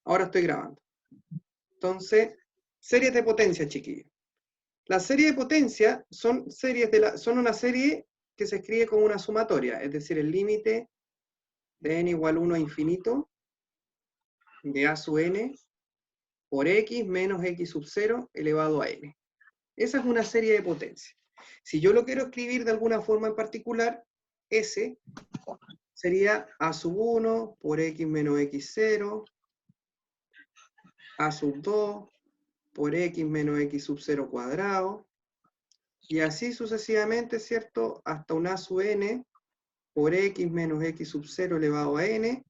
Ahora estoy grabando. Entonces, series de potencia, chiquillos. Las series de potencia son una serie que se escribe como una sumatoria, es decir, el límite de n igual 1 a infinito de a sub n por x menos x sub 0 elevado a n. Esa es una serie de potencia. Si yo lo quiero escribir de alguna forma en particular, S sería a sub 1 por x menos x 0, a sub 2 por x menos x sub 0 cuadrado, y así sucesivamente, ¿cierto? Hasta un a sub n por x menos x sub 0 elevado a n,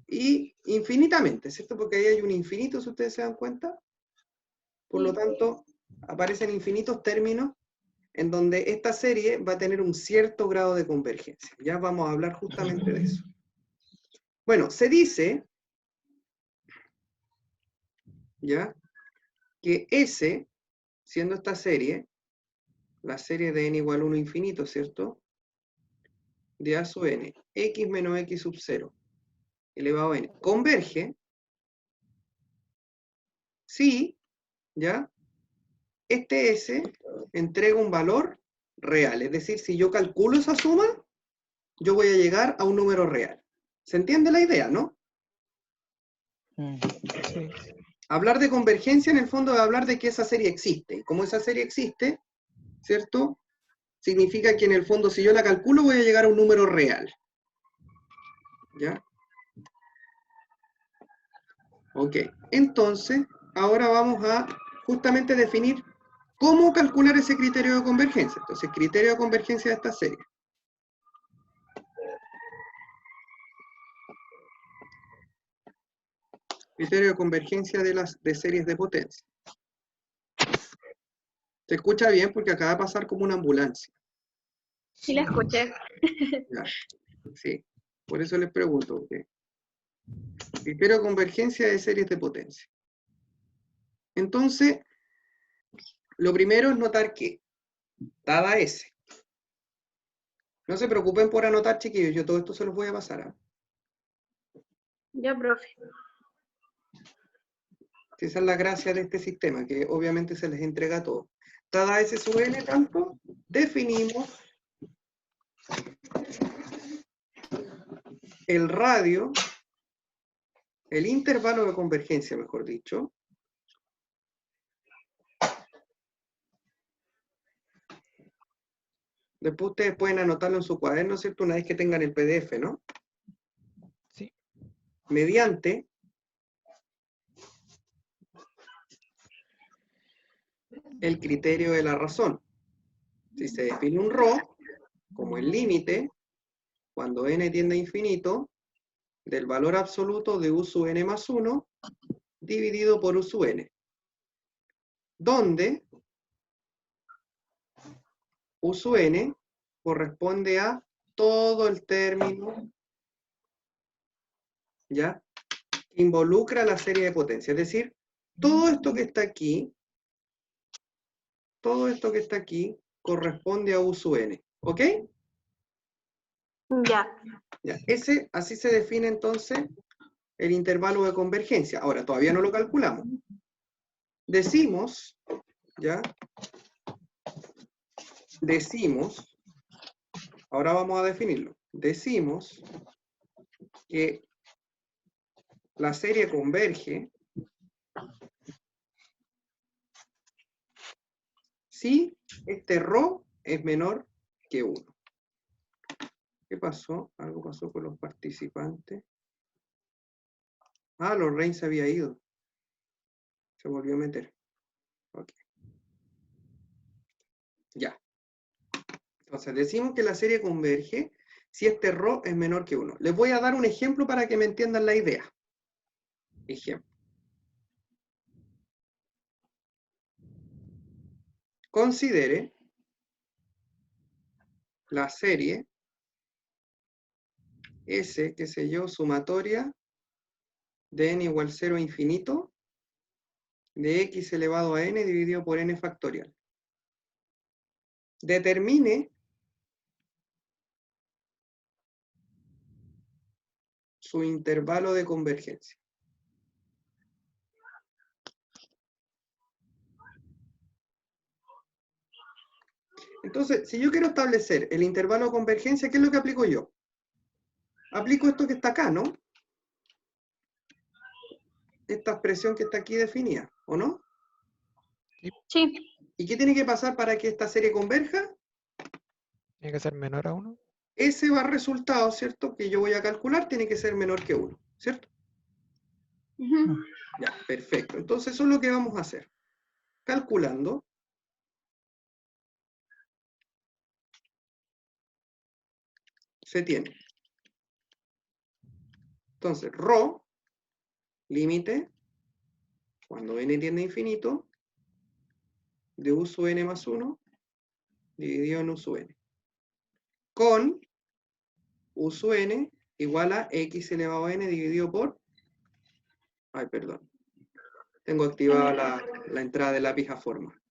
y infinitamente, ¿cierto? Porque ahí hay un infinito, si ustedes se dan cuenta. Por lo tanto, aparecen infinitos términos en donde esta serie va a tener un cierto grado de convergencia. Ya vamos a hablar justamente de eso. Bueno, se dice, ¿ya?, que S, siendo esta serie, la serie de n igual a 1 infinito, ¿cierto?, de a sub n, x menos x sub 0, elevado a n, converge si, ¿ya?, este S entrega un valor real. Es decir, si yo calculo esa suma, yo voy a llegar a un número real. ¿Se entiende la idea, no? Sí. Hablar de convergencia en el fondo es hablar de que esa serie existe. Y como esa serie existe, ¿cierto?, significa que en el fondo si yo la calculo voy a llegar a un número real. ¿Ya? Ok. Entonces, ahora vamos a justamente definir cómo calcular ese criterio de convergencia. Entonces, criterio de convergencia de esta serie. Criterio de convergencia de series de potencia. ¿Se escucha bien? Porque acaba de pasar como una ambulancia. Sí, la escuché. Ya. Sí. Por eso les pregunto. ¿Okay? Criterio de convergencia de series de potencia. Entonces, lo primero es notar que, dada S, no se preocupen por anotar, chiquillos, yo todo esto se los voy a pasar. ¿Eh? Ya, profe. Esa es la gracia de este sistema, que obviamente se les entrega todo. Dada S sub n tanto, definimos el radio, el intervalo de convergencia, mejor dicho, después ustedes pueden anotarlo en su cuaderno, ¿cierto? Una vez que tengan el PDF, ¿no? Sí. Mediante el criterio de la razón. Si se define un ρ como el límite, cuando n tiende a infinito, del valor absoluto de u sub n más 1, dividido por u sub n, donde u sub n corresponde a todo el término, ¿ya?, que involucra la serie de potencia. Es decir, todo esto que está aquí, corresponde a u sub n. ¿Ok? Ya. Ya. Así se define entonces el intervalo de convergencia. Ahora, todavía no lo calculamos. Decimos, ¿ya? Decimos, ahora vamos a definirlo. Decimos que la serie converge si este ρ es menor que 1. ¿Qué pasó? Algo pasó con los participantes. Ah, Lorraine se había ido. Se volvió a meter. Ok. Ya. Entonces, decimos que la serie converge si este ρ es menor que 1. Les voy a dar un ejemplo para que me entiendan la idea. Ejemplo. Considere la serie S, qué sé yo, sumatoria de n igual 0 a infinito de x elevado a n dividido por n factorial. Determine su intervalo de convergencia. Entonces, si yo quiero establecer el intervalo de convergencia, ¿qué es lo que aplico yo? Aplico esto que está acá, ¿no? Esta expresión que está aquí definida, ¿o no? Sí. ¿Y qué tiene que pasar para que esta serie converja? Tiene que ser menor a 1. Ese resultado, ¿cierto? Que yo voy a calcular tiene que ser menor que 1, ¿cierto? Ujú. Ya, perfecto. Entonces eso es lo que vamos a hacer. Calculando. Se tiene. Entonces, ρ, límite, cuando n tiende a infinito, de u sub n más 1, dividido en u sub n. Con u sub n igual a x elevado a n dividido por... Ay, perdón. Tengo activada la entrada de lápiz a forma.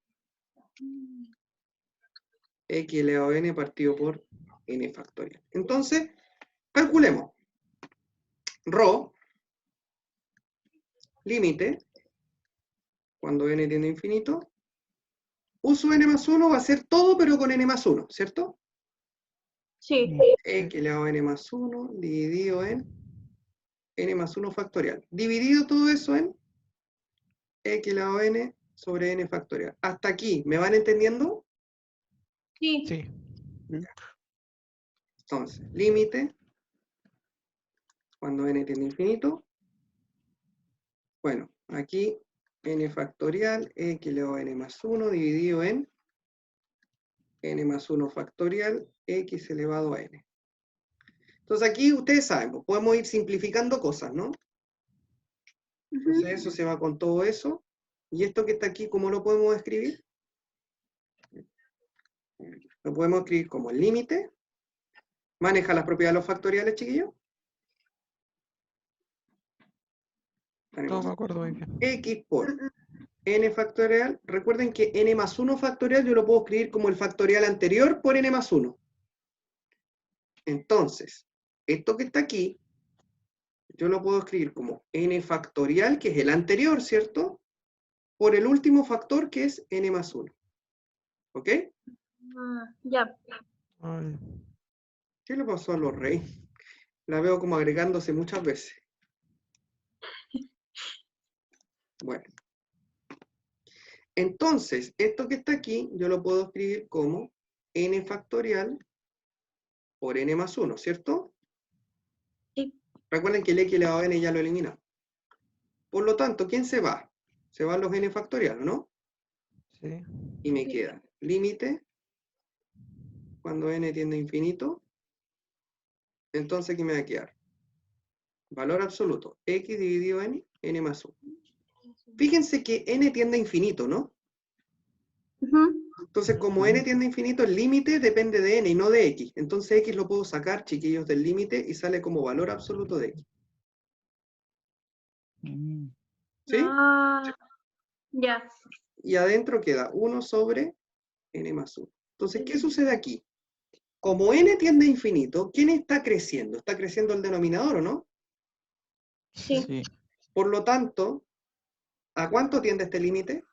X elevado a n partido por n factorial. Entonces, calculemos. Rho, límite, cuando n tiende a infinito, u sub n más 1 va a ser todo, pero con n más 1, ¿cierto? Sí. X elevado a n más 1 dividido en n más 1 factorial. Dividido todo eso en x elevado a n sobre n factorial. Hasta aquí, ¿me van entendiendo? Sí. Sí. Entonces, límite, cuando n tiende a infinito. Bueno, aquí n factorial, x elevado a n más 1 dividido en n más 1 factorial, x elevado a n. Entonces aquí ustedes saben, pues, podemos ir simplificando cosas, ¿no? Entonces eso se va con todo eso. Y esto que está aquí, ¿cómo lo podemos escribir? Lo podemos escribir como el límite. Maneja las propiedades de los factoriales, chiquillos. No me acuerdo muy bien. X por n factorial. Recuerden que n más 1 factorial yo lo puedo escribir como el factorial anterior por n más 1. Entonces, esto que está aquí, yo lo puedo escribir como n factorial, que es el anterior, ¿cierto? Por el último factor, que es n más 1. ¿Ok? Ya. Ay, ¿Qué le pasó a los reyes? La veo como agregándose muchas veces. Bueno. Entonces, esto que está aquí, yo lo puedo escribir como n factorial por n más 1, ¿cierto? Sí. Recuerden que el x elevado a n ya lo eliminamos. Por lo tanto, ¿quién se va? Se van los n factoriales, ¿no? sí. Y me queda límite cuando n tiende a infinito. Entonces, ¿qué me va a quedar? Valor absoluto, x dividido en n más 1. Fíjense que n tiende a infinito, ¿no? Ujú. Entonces, como n tiende a infinito, el límite depende de n y no de x. Entonces, x lo puedo sacar, chiquillos, del límite y sale como valor absoluto de x. ¿Sí? Ah, ya. Y adentro queda 1 sobre n más 1. Entonces, ¿qué sucede aquí? Como n tiende a infinito, ¿quién está creciendo? Está creciendo el denominador, ¿o no? Sí. Sí. Por lo tanto, ¿a cuánto tiende este límite?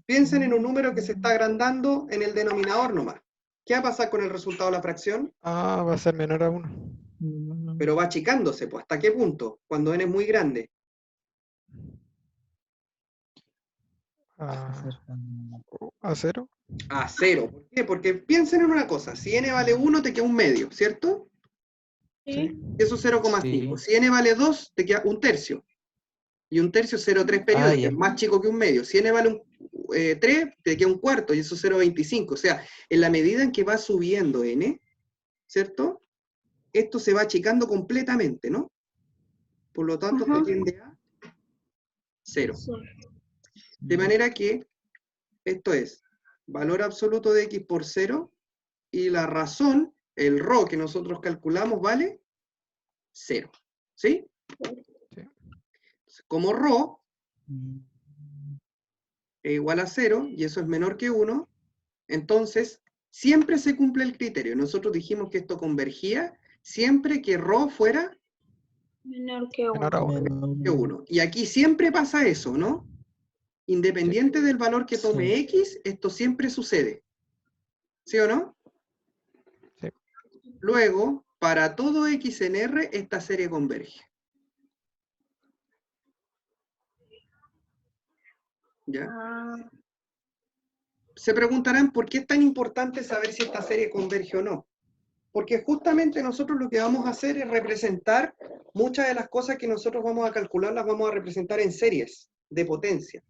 Piensen en un número que se está agrandando en el denominador nomás. ¿Qué va a pasar con el resultado de la fracción? Ah, va a ser menor a 1. Pero va achicándose, pues, ¿hasta qué punto? Cuando n es muy grande. A 0. A 0. ¿Por qué? Porque piensen en una cosa. Si n vale 1, te queda un medio, ¿cierto? Sí. Sí. Eso es 0,5. Sí. Si n vale 2, te queda un tercio. Y un tercio es 0,3 periódico, ya. es más chico que un medio. Si n vale 3, te queda un cuarto, y eso es 0,25. O sea, en la medida en que va subiendo n, ¿cierto? Esto se va achicando completamente, ¿no? Por lo tanto, esto Ujú. tiende a 0. Sí. De manera que esto es valor absoluto de x por 0, y la razón, el ρ que nosotros calculamos, vale 0. ¿Sí? Sí. Como ρ es igual a 0, y eso es menor que 1, entonces siempre se cumple el criterio. Nosotros dijimos que esto convergía siempre que ρ fuera Menor que Menor a 1. 1. que 1. Y aquí siempre pasa eso, ¿no? Independiente del valor que tome Sí. X, esto siempre sucede. ¿Sí o no? Sí. Luego, para todo X en R, esta serie converge. ¿Ya? Ah, Se preguntarán por qué es tan importante saber si esta serie converge o no. Porque justamente nosotros lo que vamos a hacer es representar muchas de las cosas que nosotros vamos a calcular, las vamos a representar en series de potencia.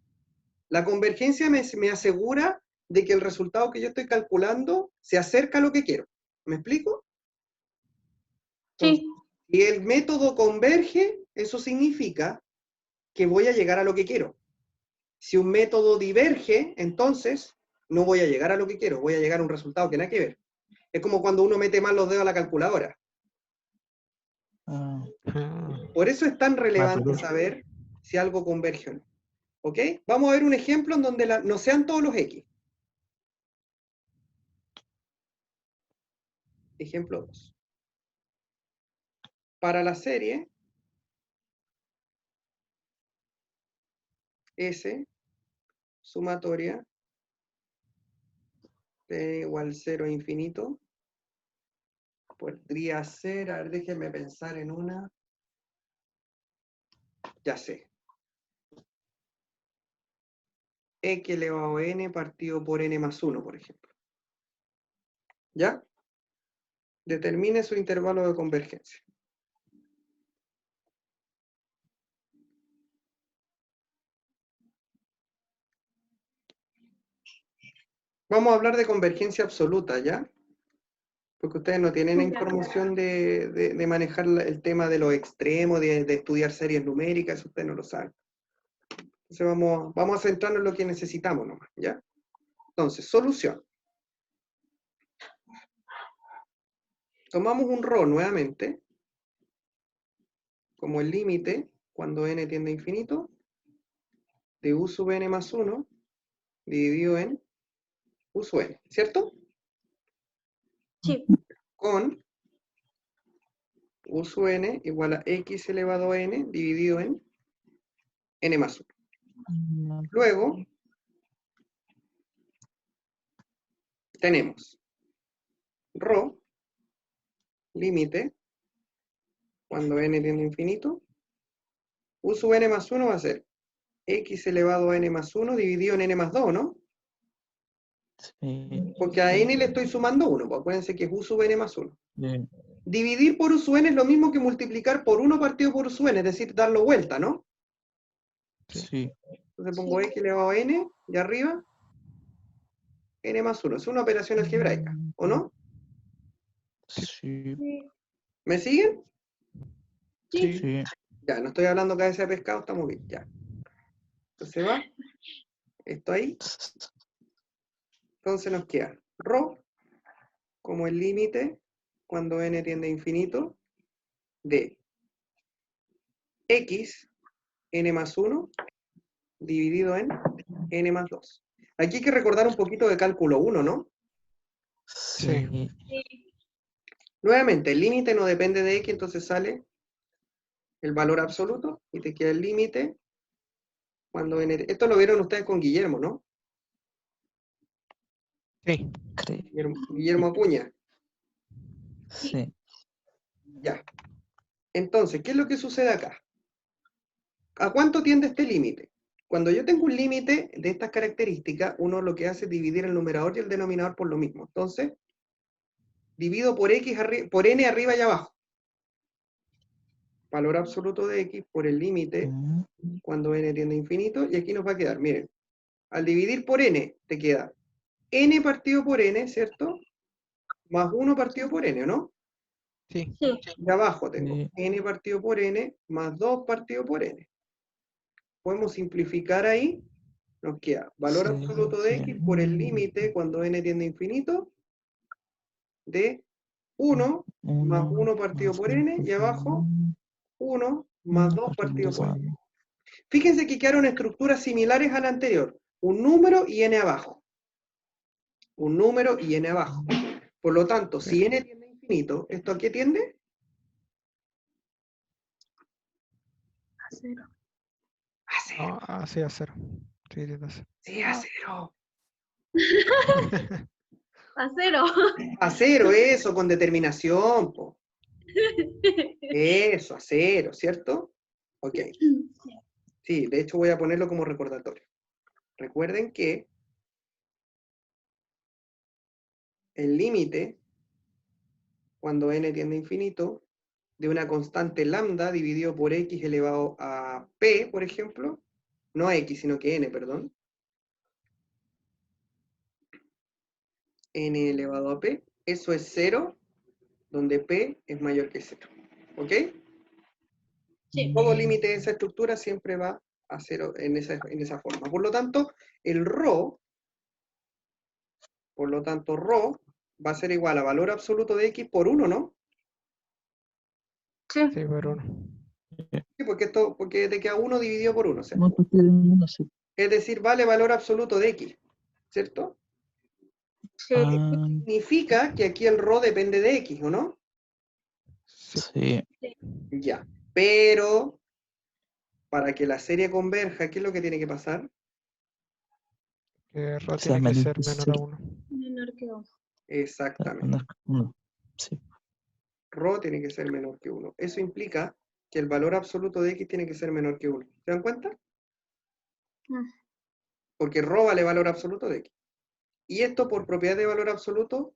La convergencia me asegura de que el resultado que yo estoy calculando se acerca a lo que quiero. ¿Me explico? Entonces, sí, si el método converge, eso significa que voy a llegar a lo que quiero. Si un método diverge, entonces no voy a llegar a lo que quiero, voy a llegar a un resultado que nada que ver. Es como cuando uno mete mal los dedos a la calculadora. Ah, Ah, Por eso es tan relevante Maduro. saber si algo converge o no. ¿Ok? Vamos a ver un ejemplo en donde no sean todos los X. Ejemplo 2. Para la serie S sumatoria t igual 0 a infinito, podría ser, a ver, déjenme pensar en una. Ya sé. X elevado a n partido por n más 1, por ejemplo. ¿Ya? Determine su intervalo de convergencia. Vamos a hablar de convergencia absoluta, ¿ya? Porque ustedes no tienen Ya. información de manejar el tema de los extremos, de estudiar series numéricas, ustedes no lo saben. Entonces vamos a centrarnos en lo que necesitamos nomás, ¿ya? Entonces, solución. Tomamos un ρ nuevamente, como el límite, cuando n tiende a infinito, de u sub n más 1, dividido en u sub n, ¿cierto? sí, Con u sub n igual a x elevado a n dividido en n más 1. Luego, tenemos ρ, límite, cuando n tiende a infinito, u sub n más 1 va a ser x elevado a n más 1 dividido en n más 2, ¿no? Sí. Porque a n le estoy sumando 1, pues acuérdense que es u sub n más 1. Sí. Dividir por u sub n es lo mismo que multiplicar por 1 partido por u sub n, es decir, darlo vuelta, ¿no? Sí. Entonces pongo x elevado a n, y arriba, n más 1. Es una operación algebraica, ¿o no? Sí. sí, ¿Me siguen? sí, Sí. Ya, no estoy hablando cabeza de pescado, estamos bien, ya. Entonces va, esto ahí. Entonces nos queda ρ como el límite cuando n tiende a infinito de x n más 1 dividido en n más 2. Aquí hay que recordar un poquito de cálculo 1, ¿no? Sí. sí, Nuevamente, el límite no depende de x, entonces sale el valor absoluto y te queda el límite cuando n... Esto lo vieron ustedes con Guillermo, ¿no? sí. Guillermo Acuña. Sí. Ya. Entonces, ¿qué es lo que sucede acá? ¿A cuánto tiende este límite? Cuando yo tengo un límite de estas características, uno lo que hace es dividir el numerador y el denominador por lo mismo. Entonces, divido por x por n arriba y abajo. Valor absoluto de x por el límite cuando n tiende a infinito, y aquí nos va a quedar, miren, al dividir por n, te queda n partido por n, ¿cierto? Más 1 partido por n, ¿no? Sí. sí, Y abajo tengo Sí. n partido por n más 2 partido por n. Podemos simplificar ahí, nos queda valor Sí, absoluto de sí. x por el límite cuando n tiende a infinito de 1 más 1 partido por n, y abajo 1 más 2 partido por n. Fíjense que quedaron estructuras similares a la anterior. Un número y n abajo. Un número y n abajo. Por lo tanto, Sí. si n tiende a infinito, ¿esto a qué tiende? a cero. A 0. Ah, sí, a 0. dividido a 0. Sí, a 0. A 0. A 0, eso, con determinación, po. Eso, a 0, ¿cierto? Ok. Sí, de hecho voy a ponerlo como recordatorio. Recuerden que el límite, cuando n tiende a infinito, de una constante lambda dividido por x elevado a p, por ejemplo, no a x, sino que n, perdón, n elevado a p, eso es 0, donde p es mayor que 0. ¿Ok? Sí. Todo límite de esa estructura siempre va a 0 en esa forma. Por lo tanto, el ρ, va a ser igual a valor absoluto de x por 1, ¿no? Sí. Sí, por 1. Sí, porque de que a 1 dividido por 1, ¿cierto? No, porque el uno se- Es decir, vale valor absoluto de x, ¿cierto? Sí. Ah, Significa que aquí el ρ depende de x, ¿o no? Sí. sí. Ya. Pero, para que la serie converja, ¿qué es lo que tiene que pasar? Que ρ Que sea tiene que menor ser que menor a 0. 1. Menor que 1. Exactamente. Menor que 1. Sí. ρ tiene que ser menor que 1. Eso implica que el valor absoluto de x tiene que ser menor que 1. ¿Se dan cuenta? Porque ρ vale valor absoluto de x. Y esto por propiedad de valor absoluto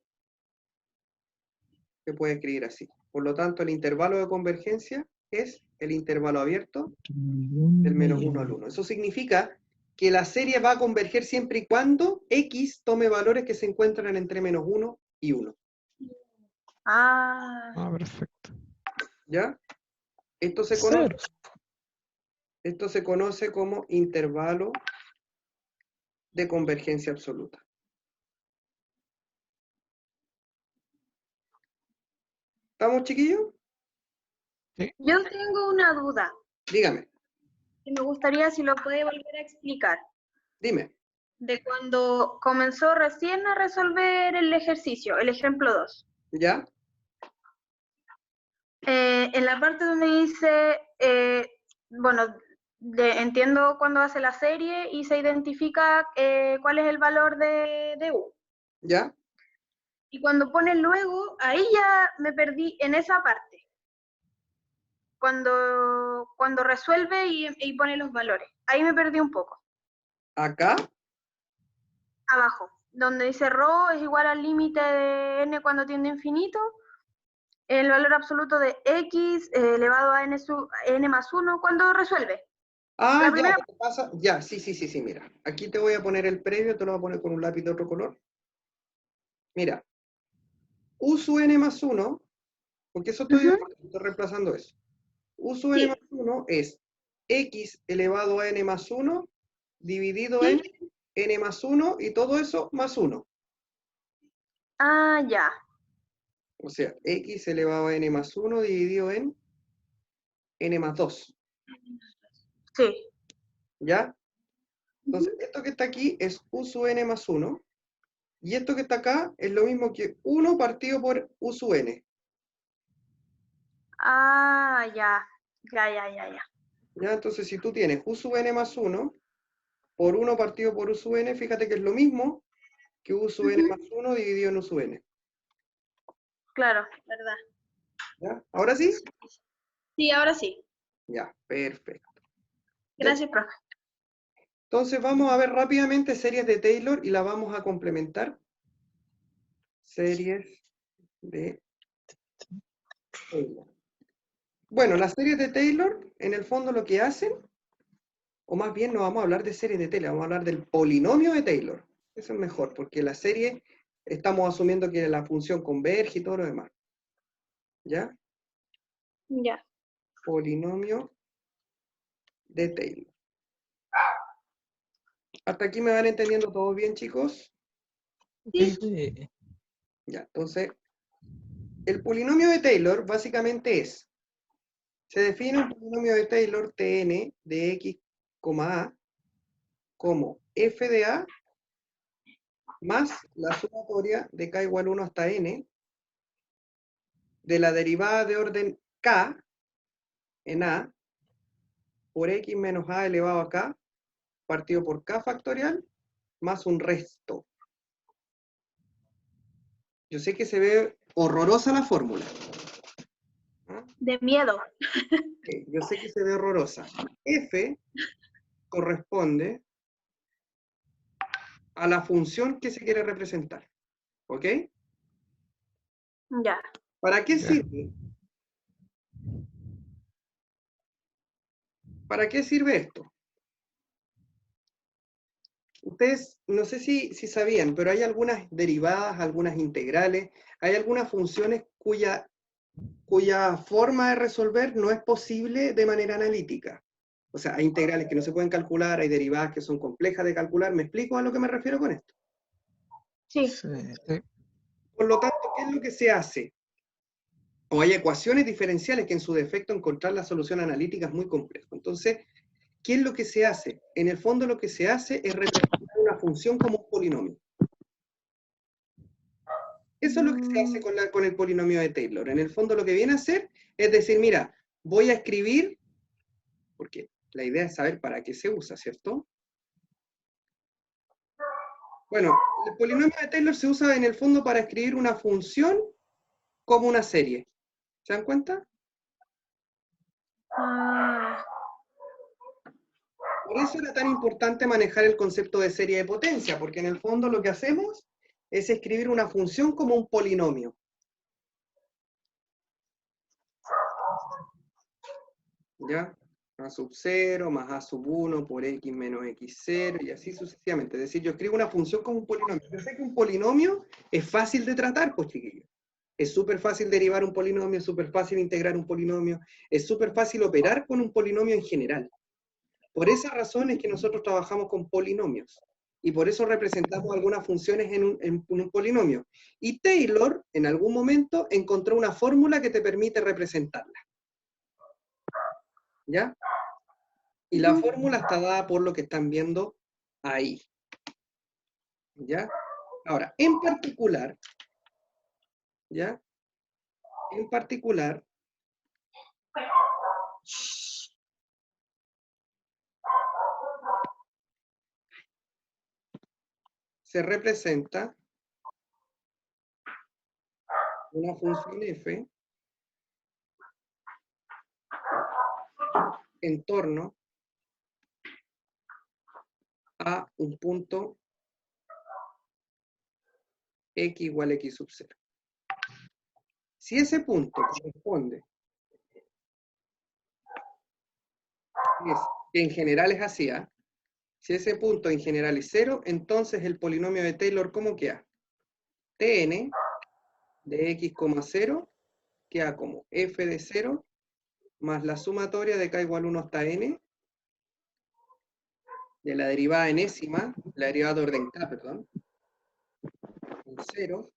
se puede escribir así. Por lo tanto, el intervalo de convergencia es el intervalo abierto del menos 1 al 1. Eso significa que la serie va a converger siempre y cuando x tome valores que se encuentran entre menos 1 y 1. Ah. Ah, perfecto. ¿Ya? Esto se conoce como intervalo de convergencia absoluta. ¿Estamos, chiquillos? Yo tengo una duda Dígame, que me gustaría si lo puede volver a explicar. dime. De cuando comenzó recién a resolver el ejercicio, el ejemplo 2. ¿Ya? En la parte donde dice, bueno, entiendo cuándo hace la serie y se identifica cuál es el valor de U. ¿Ya? Y cuando pone luego, ahí ya me perdí en esa parte. Cuando resuelve y pone los valores. Ahí me perdí un poco. Acá, Abajo, donde dice ρ es igual al límite de n cuando tiende a infinito, el valor absoluto de x elevado a n más 1 cuando resuelve. ah, La ya, primera, ¿qué pasa? Ya, sí, mira. Aquí te voy a poner el previo, te lo voy a poner con un lápiz de otro color. Mira, U sub n más 1, porque eso estoy reemplazando eso. U sub n sí, más 1 es x elevado a n más 1 dividido sí. en n más 1 y todo eso más 1. Ah, ya, O sea, x elevado a n más 1 dividido en n más 2. sí. ¿Ya? Entonces, esto que está aquí es U sub n más 1. Y esto que está acá es lo mismo que 1 partido por U sub n. Ah, ya, ya. ¿Ya? Entonces, si tú tienes U sub n más 1 por 1 partido por U sub n, fíjate que es lo mismo que U sub n más 1 dividido en U sub n. Claro, verdad. ¿Ya? ¿Ahora sí? Sí, ahora sí. Ya, perfecto. Gracias, profe. Entonces vamos a ver rápidamente series de Taylor y la vamos a complementar. Series de Taylor. Bueno, las series de Taylor, en el fondo lo que hacen, o más bien no vamos a hablar de series de Taylor, vamos a hablar del polinomio de Taylor. Eso es mejor, porque la serie estamos asumiendo que la función converge y todo lo demás. ¿Ya? Ya. Polinomio de Taylor. ¿Hasta aquí me van entendiendo todos bien, chicos? Sí. Sí. Ya, entonces, el polinomio de Taylor básicamente se define un polinomio de Taylor Tn de x, a como f de a más la sumatoria de k igual 1 hasta n de la derivada de orden k en a por x menos a elevado a k partido por k factorial más un resto. Yo sé que se ve horrorosa la fórmula. ¿Ah? De miedo. Yo sé que se ve horrorosa. F corresponde a la función que se quiere representar. ¿Ok? Ya. ¿Para qué Ya. sirve? ¿Para qué sirve esto? Ustedes, no sé si sabían, pero hay algunas derivadas, algunas integrales, hay algunas funciones cuya forma de resolver no es posible de manera analítica. O sea, hay integrales que no se pueden calcular, hay derivadas que son complejas de calcular. ¿Me explico a lo que me refiero con esto? Sí. Sí. Por lo tanto, ¿qué es lo que se hace? O hay ecuaciones diferenciales que en su defecto encontrar la solución analítica es muy complejo. Entonces, ¿qué es lo que se hace? En el fondo lo que se hace es representar una función como un polinomio. Eso es lo que se hace con el polinomio de Taylor. En el fondo lo que viene a hacer es decir, mira, voy a escribir, porque la idea es saber para qué se usa, ¿cierto? Bueno, el polinomio de Taylor se usa en el fondo para escribir una función como una serie. ¿Se dan cuenta? Ah, Por eso era tan importante manejar el concepto de serie de potencia, porque en el fondo lo que hacemos es escribir una función como un polinomio. ¿Ya? A sub 0 más a sub 1 por x menos x0 y así sucesivamente. Es decir, yo escribo una función como un polinomio. Yo sé que un polinomio es fácil de tratar, pues chiquillos. Es súper fácil derivar un polinomio, es súper fácil integrar un polinomio, es súper fácil operar con un polinomio en general. Por esa razón es que nosotros trabajamos con polinomios. Y por eso representamos algunas funciones en un polinomio. Y Taylor, en algún momento, encontró una fórmula que te permite representarla. ¿Ya? Y la fórmula está dada por lo que están viendo ahí. ¿Ya? Ahora, en particular, ¿ya? En particular, se representa una función f en torno a un punto x igual a x sub 0. Si ese punto corresponde, que en general es así, ¿eh? Si ese punto en general es 0, entonces el polinomio de Taylor, ¿cómo queda? Tn de x, 0 queda como f de 0 más la sumatoria de k igual 1 hasta n de la derivada enésima, la derivada de orden k, perdón, en 0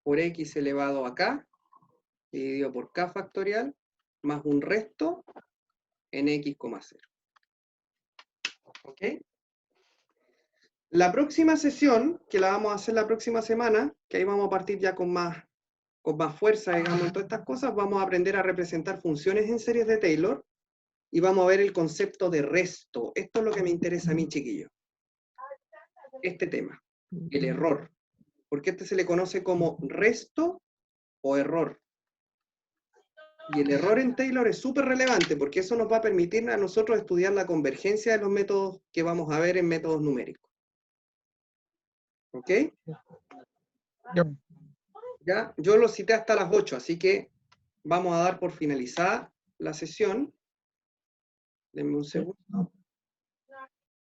por x elevado a k, dividido por k factorial, más un resto en x, 0. ¿Ok? La próxima sesión, que la vamos a hacer la próxima semana, que ahí vamos a partir ya con más fuerza, digamos, en todas estas cosas, vamos a aprender a representar funciones en series de Taylor, y vamos a ver el concepto de resto. Esto es lo que me interesa a mí, chiquillo. Este tema, el error. Porque este se le conoce como resto o error. Y el error en Taylor es súper relevante, porque eso nos va a permitir a nosotros estudiar la convergencia de los métodos que vamos a ver en métodos numéricos. ¿Ok? Ya. Ya, yo lo cité hasta las 8, así que vamos a dar por finalizada la sesión. Denme un segundo.